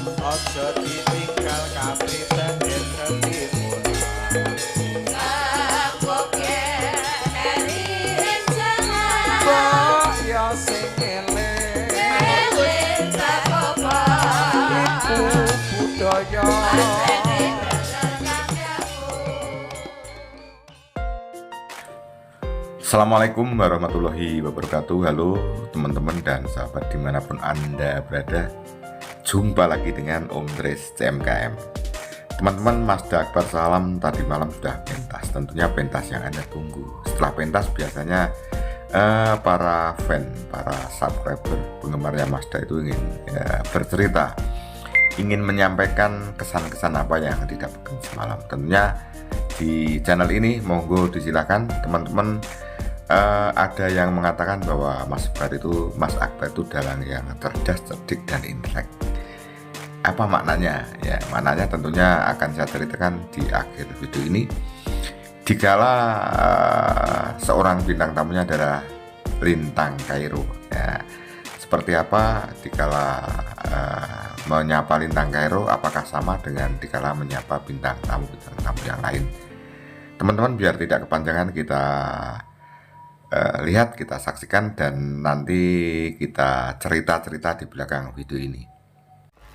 Ojo ditinggal kapritan yen ketemu. Sapoke dari rencana. Mbok yo sing eling. Eling sapopo. Iku budaya. Assalamualaikum warahmatullahi wabarakatuh. Halo teman-teman dan sahabat dimanapun Anda berada. Jumpa lagi dengan Om Dres CMKM. Teman-teman, Mazda Akbar Salam tadi malam sudah pentas. Tentunya pentas yang Anda tunggu. Setelah pentas biasanya para fan, para subscriber, penggemarnya Mazda itu ingin bercerita, ingin menyampaikan kesan-kesan apa yang didapatkan semalam. Tentunya di channel ini monggo disilakan teman-teman. Ada yang mengatakan bahwa Mas Akbar itu dalang yang cerdas, cerdik dan intelek. Apa maknanya? Ya, maknanya tentunya akan saya ceritakan di akhir video ini. Dikala seorang bintang tamunya adalah Lintang Kairo. Ya, seperti apa dikala menyapa Lintang Kairo? Apakah sama dengan dikala menyapa bintang tamu yang lain? Teman-teman, biar tidak kepanjangan kita lihat, kita saksikan, dan nanti kita cerita-cerita di belakang video ini.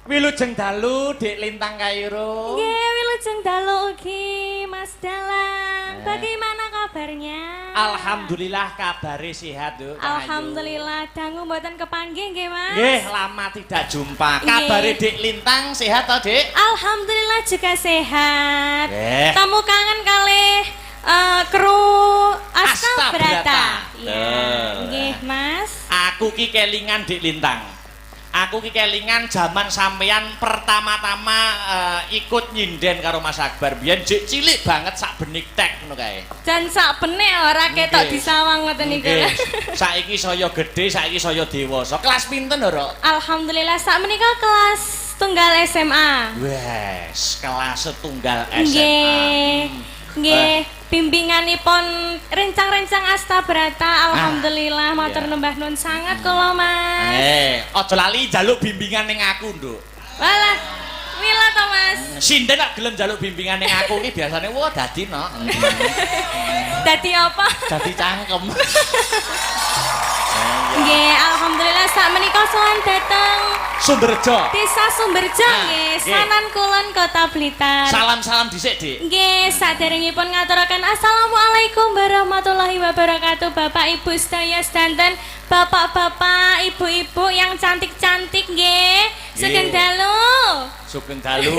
Wilujeng dalu Dik Lintang Kairo. Nggih, wilujeng dalu ugi Mas Dalang. Bagaimana kabarnya? Alhamdulillah kabare sehat yo. Alhamdulillah, dangu mboten kepanggih nggih, Mas. Nggih, lama tidak jumpa. Nggih. Kabare Dik Lintang sehat to, Dik? Alhamdulillah juga sehat. Nggih. Kamu kangen kalih kru Asta Astabrata. Brata. Iya, Betul. nggih, Mas. Aku ki kelingan Dik Lintang. Aku ki kelingan zaman sampeyan pertama-tama ikut nyinden karo Mas Akbar. Biyen jek cilik banget sak benik tek ngono kae. Dan sak benek ora ketok Nggih. disawang ngoten niku. Nggih. Saiki saya gedhe, saiki saya dewasa. Kelas pinten, Ora? Alhamdulillah sak menika kelas tunggal SMA. Wes, kelas setunggal SMA. Nggih. Nggih, bimbinganipun rencang-rencang Asta Brata. Alhamdulillah matur iya. nembah nuwun sangat kula, Mas. Aja lali njaluk bimbingan ning aku, Nduk. Walah, mila to, Mas. Sinden nek gelem njaluk bimbingan ning aku iki biasane wah dadi no. Dadi apa? Dadi cangkem. Nggih, alhamdulillah sak menika sowan dateng Sumberjo. Desa Sumberjo Ah, nggih, nggih. Sanan Kulon Kota Blitar. Salam-salam dhisik, Dik. Nggih, saderengipun ngaturaken assalamualaikum warahmatullahi wabarakatuh Bapak Ibu sedaya sedanten, bapak-bapak, ibu-ibu yang cantik-cantik nggih. Sugeng Nggih. dalu. Sugeng dalu.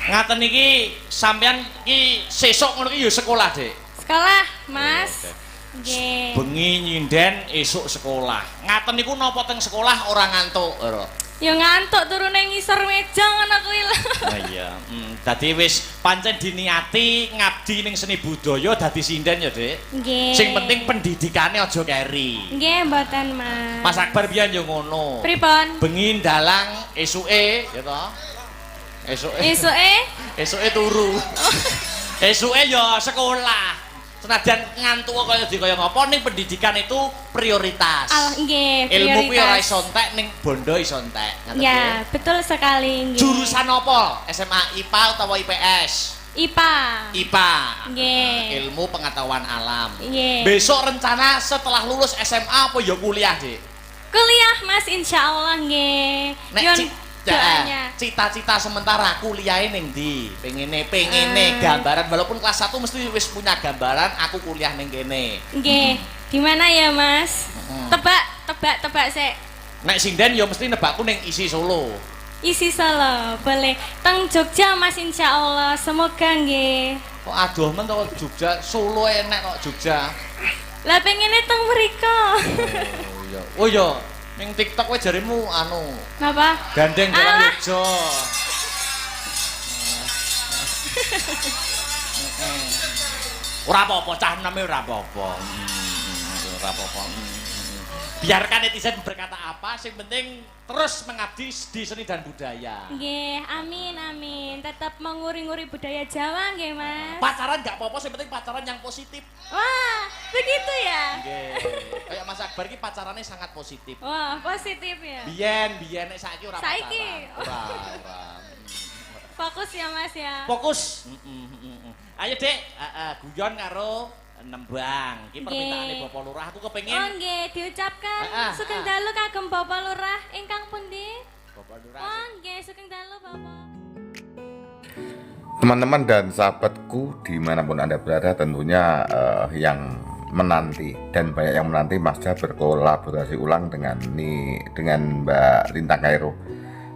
Ngaten iki sampean iki sesuk ngono iki ya sekolah, Dik. Sekolah, Mas. Oke. Nggih. Bengi nyinden esuk sekolah. Ngaten niku napa teng sekolah ora ngantuk, Ora? Ya ngantuk turune ngisor meja ngono kuwi lho. Nah iya, dadi wis pancen diniati ngabdi ning seni budaya dadi sinden ya, Dik. Nggih. Sing penting pendidikane aja keri. Nggih, mboten, Mas. Mas Akbar biyen yo ngono. Pripun? Bengi ndalang esuke ya to. Esuke Esuke turu. Esuke yo sekolah. Senajan ngantuk kaya ngapa ning pendidikan itu prioritas. nggih, Ilmu kuwi ora prioritas. iso entek ning bondo iso entek. Ngaten Ya, nggih? betul sekali nggih. Jurusan apa? SMA IPA utawa IPS? IPA. IPA. Nggih. Ilmu pengetahuan alam. Nggih. Besok rencana setelah lulus SMA apa ya kuliah, Dik? Kuliah, Mas, insyaallah nggih. Nek Yon doanya. cita-cita sementara kuliah ning ndi? Pengene gambaran walaupun kelas 1 mesti wis punya gambaran aku kuliah ning kene. Nggih. Di mana ya, Mas? Tebak sik. Nek sinden ya mesti nebakku ning isi Solo. Isi Solo, boleh. Teng Jogja, Mas, insyaallah. Semoga nggih. Kok adoh men to Jogja, Solo enek kok Jogja. Lah pengene teng mriko. Oh iya. Oh iya, ning TikTok kowe jarimu anu Napa? gandeng jalan Alah. Jogja. Ora apa-apa, cah ename ora apa-apa. Ora apa-apa. Biarkan netizen berkata apa, sing penting terus mengabdi di seni dan budaya. Nggih, amin amin. Tetap menguri-nguri budaya Jawa nggih, Mas. Pacaran nggak apa-apa, sing penting pacaran yang positif. Wah, Begitu ya? Nggih. Kayak Mas Akbar ki pacarannya sangat positif. Wah, positif ya. Biyen nek saiki ora pacaran. Saiki? Ora. Fokus ya Mas ya. Fokus. Ayo Dek, guyon karo nembang. Ki permintaane Nggih. Bapak Lurah aku Oh kepengin nggih, diucapkan sugeng dalu kagem Bapak Lurah ingkang pundi? Bapak Lurah. Oh nggih, sugeng dalu Bapak. Teman-teman dan sahabatku dimanapun Anda berada, tentunya yang menanti dan banyak yang menanti Mazda berkolaborasi ulang dengan Mbak Lintang Kairo.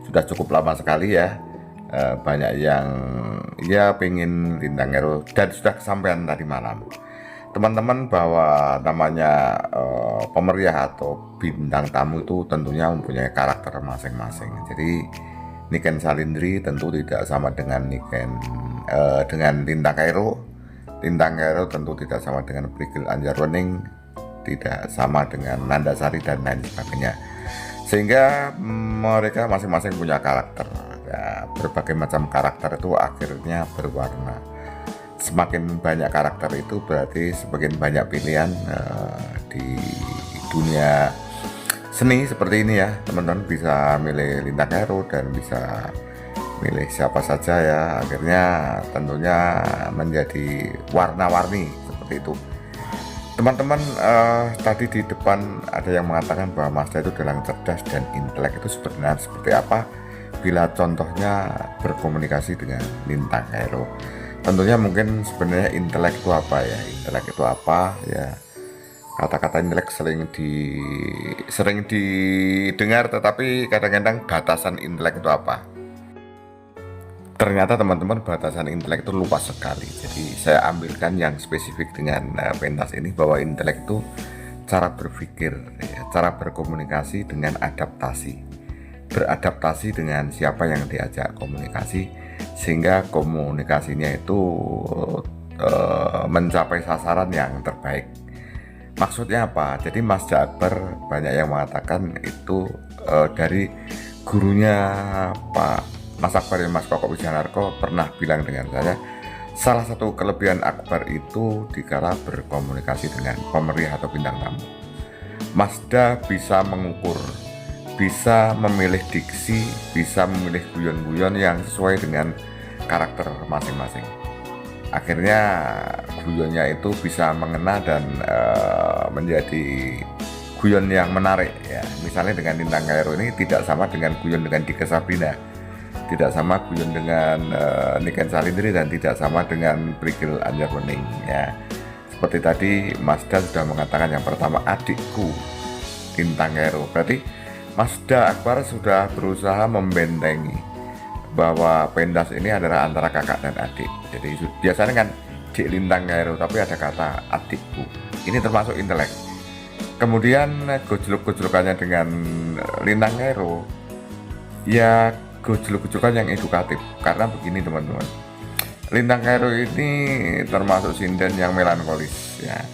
Sudah cukup lama sekali ya. Banyak yang ya pengen Lintang Kairo dan sudah kesampaian tadi malam. Teman-teman, bahwa namanya pemeriah atau bintang tamu itu tentunya mempunyai karakter masing-masing. Jadi Niken Salindri tentu tidak sama dengan dengan Lintang Kairo. Lintang Kairo tentu tidak sama dengan Prigel Anjarwening, tidak sama dengan Nandasari dan lain sebagainya. Sehingga mereka masing-masing punya karakter. Ya, berbagai macam karakter itu akhirnya berwarna. Semakin banyak karakter itu berarti semakin banyak pilihan di dunia seni seperti ini ya. Teman-teman bisa milih Lintang Kairo dan bisa milih siapa saja ya. Akhirnya tentunya menjadi warna-warni seperti itu. Teman-teman, tadi di depan ada yang mengatakan bahwa Mazda itu dalang cerdas dan intelek itu sebenarnya seperti apa bila contohnya berkomunikasi dengan Lintang Kairo. Tentunya mungkin sebenarnya intelek itu apa ya? Intelek itu apa ya? Kata-kata intelek sering didengar, tetapi kadang-kadang batasan intelek itu apa? Ternyata teman-teman, batasan intelek itu luas sekali. Jadi saya ambilkan yang spesifik dengan pentas ini, bahwa intelek itu cara berpikir, ya, cara berkomunikasi dengan adaptasi, beradaptasi dengan siapa yang diajak komunikasi, sehingga komunikasinya itu mencapai sasaran yang terbaik. Maksudnya apa? Jadi Mazda Akbar banyak yang mengatakan itu dari gurunya Pak Mas Akbar dan Mas Koko Wijanarko pernah bilang dengan saya, salah satu kelebihan Akbar itu dikala berkomunikasi dengan pemeriah atau bintang tamu. Mazda bisa mengukur, bisa memilih diksi, bisa memilih guyon-guyon yang sesuai dengan karakter masing-masing. Akhirnya guyonnya itu bisa mengena dan menjadi guyon yang menarik ya. Misalnya dengan Lintang Kairo ini tidak sama dengan guyon dengan Dika Sabrina, tidak sama guyon dengan Niken Salindri, dan tidak sama dengan Prigel Anjarwening ya. Seperti tadi Mazda sudah mengatakan yang pertama adikku Lintang Kairo, berarti Mazda Akbar sudah berusaha membentengi bahwa pentas ini adalah antara kakak dan adik. Jadi biasanya kan Dik Lintang Kairo, tapi ada kata adikku. Ini termasuk intelek. Kemudian gojlok-gojlokannya dengan Lintang Kairo, ya gojlok-gojlokan yang edukatif. Karena begini teman-teman, Lintang Kairo ini termasuk sinden yang melankolis ya.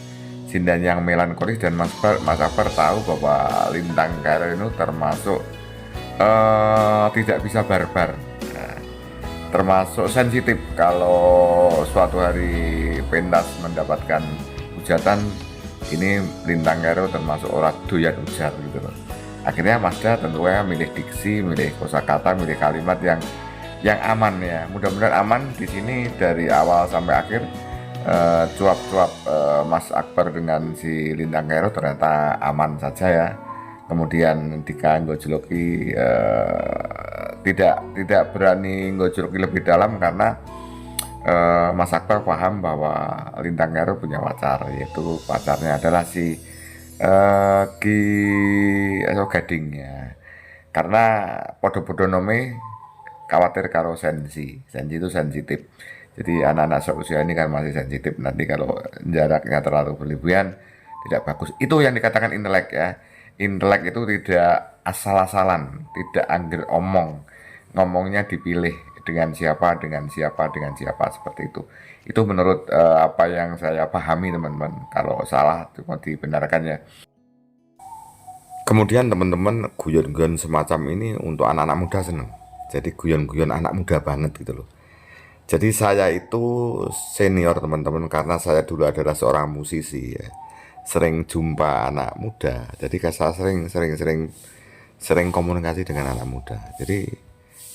Sinden yang melankolis, dan Mas Akbar tahu bahwa Lintang Kairo itu termasuk tidak bisa barbar. Termasuk sensitif. Kalau suatu hari pentas mendapatkan hujatan, ini Lintang Kairo termasuk orang doyan ujar gitu loh. Akhirnya Mazda tentunya milih diksi, milih kosakata, milih kalimat yang aman ya. Mudah-mudahan aman di sini dari awal sampai akhir. Cuap-cuap Mas Akbar dengan si Lintang Kairo ternyata aman saja ya. Kemudian Dika Gojloki tidak berani ngojloki lebih dalam karena Mas Akbar paham bahwa Lintang Kairo punya pacar, yaitu pacarnya adalah si Ki Gading ya. Karena podo-podo nome khawatir karo sensi itu sensitif. Jadi anak-anak seusia ini kan masih sensitif, nanti kalau jaraknya terlalu berlebihan tidak bagus. Itu yang dikatakan intelek ya. Intelek itu tidak asal-asalan, tidak angger ngomongnya dipilih dengan siapa seperti itu. Itu menurut apa yang saya pahami teman-teman. Kalau salah cuma dibenarkan ya. Kemudian teman-teman, guyon-guyon semacam ini untuk anak-anak muda seneng. Jadi guyon-guyon anak muda banget gitu loh. Jadi saya itu senior teman-teman, karena saya dulu adalah seorang musisi ya. sering jumpa anak muda. Jadi saya sering komunikasi dengan anak muda. Jadi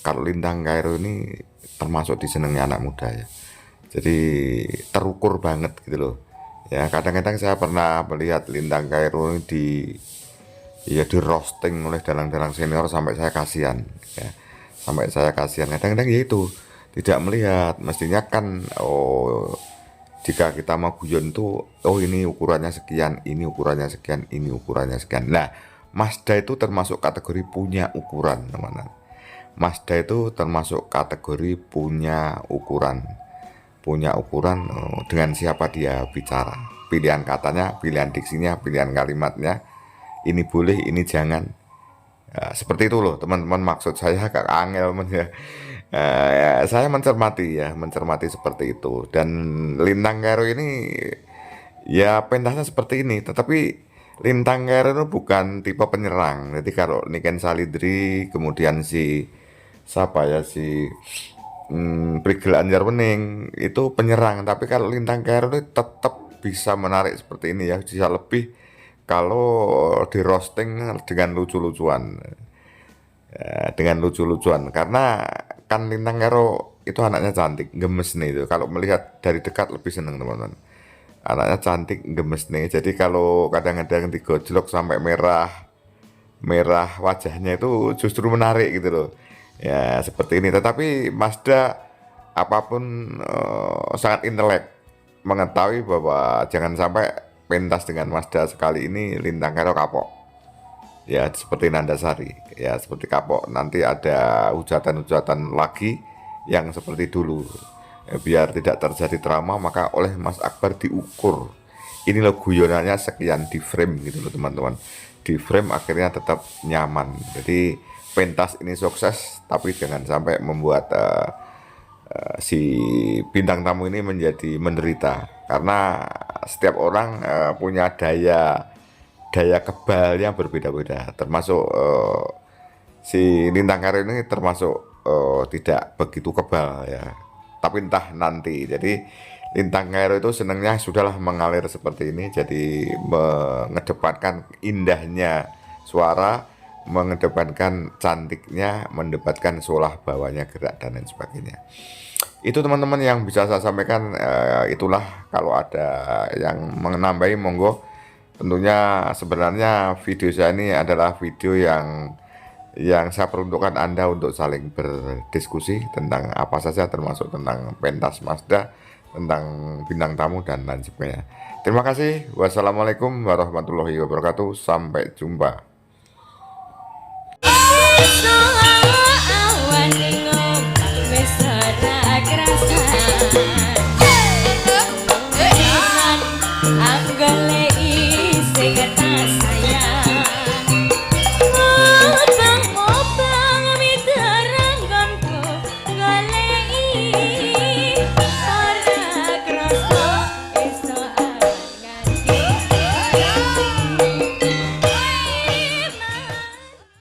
kalau Lintang Kairo ini termasuk disenangi anak muda ya. Jadi terukur banget gitu loh. Ya kadang-kadang saya pernah melihat Lintang Kairo ini di roasting oleh dalang-dalang senior sampai saya kasihan ya. Sampai saya kasihan kadang-kadang ya itu tidak melihat mestinya kan jika kita mau guyon tuh ini ukurannya sekian, ini ukurannya sekian, ini ukurannya sekian. Nah, Mazda itu termasuk kategori punya ukuran, teman-teman. Mazda itu termasuk kategori punya ukuran. Punya ukuran dengan siapa dia bicara. Pilihan katanya, pilihan diksinya, pilihan kalimatnya. Ini boleh, ini jangan. Ya, seperti itu loh teman-teman, maksud saya Kak Angel ya. Ya, saya mencermati seperti itu. Dan Lintang Kairo ini ya pentasnya seperti ini, tetapi Lintang Kairo itu bukan tipe penyerang. Jadi kalau Niken Salidri, kemudian si Prigel Anjarwening itu penyerang, tapi kalau Lintang Kairo itu tetap bisa menarik seperti ini ya, bisa lebih kalau di roasting dengan lucu-lucuan. Ya, dengan lucu-lucuan karena kan Lintang Kairo itu anaknya cantik, gemes nih itu. Kalau melihat dari dekat lebih seneng teman-teman. Anaknya cantik, gemes nih. Jadi kalau kadang-kadang digojlok sampai merah wajahnya itu justru menarik gitu loh. Ya seperti ini. Tetapi Mazda apapun sangat intelek, mengetahui bahwa jangan sampai pentas dengan Mazda sekali ini Lintang Kairo kapok. Ya seperti Nandasari, ya seperti kapok. Nanti ada hujatan-hujatan lagi yang seperti dulu. Ya, biar tidak terjadi trauma, maka oleh Mas Akbar diukur. Ini loh guyonannya sekian di frame gitu loh teman-teman. Di frame akhirnya tetap nyaman. Jadi pentas ini sukses, tapi jangan sampai membuat si bintang tamu ini menjadi menderita. Karena setiap orang punya daya kebal yang berbeda-beda, termasuk si Lintang Kairo ini termasuk tidak begitu kebal ya, tapi entah nanti. Jadi Lintang Kairo itu senangnya sudahlah mengalir seperti ini, jadi mengedepankan indahnya suara, mengedepankan cantiknya, mendebatkan solah bawahnya gerak dan lain sebagainya. Itu teman-teman yang bisa saya sampaikan. Itulah, kalau ada yang menambahi monggo. Tentunya sebenarnya video saya ini adalah video yang saya peruntukkan Anda untuk saling berdiskusi tentang apa saja, termasuk tentang pentas Mazda, tentang bintang tamu dan lain sebagainya. Terima kasih. Wassalamualaikum warahmatullahi wabarakatuh. Sampai jumpa. Aku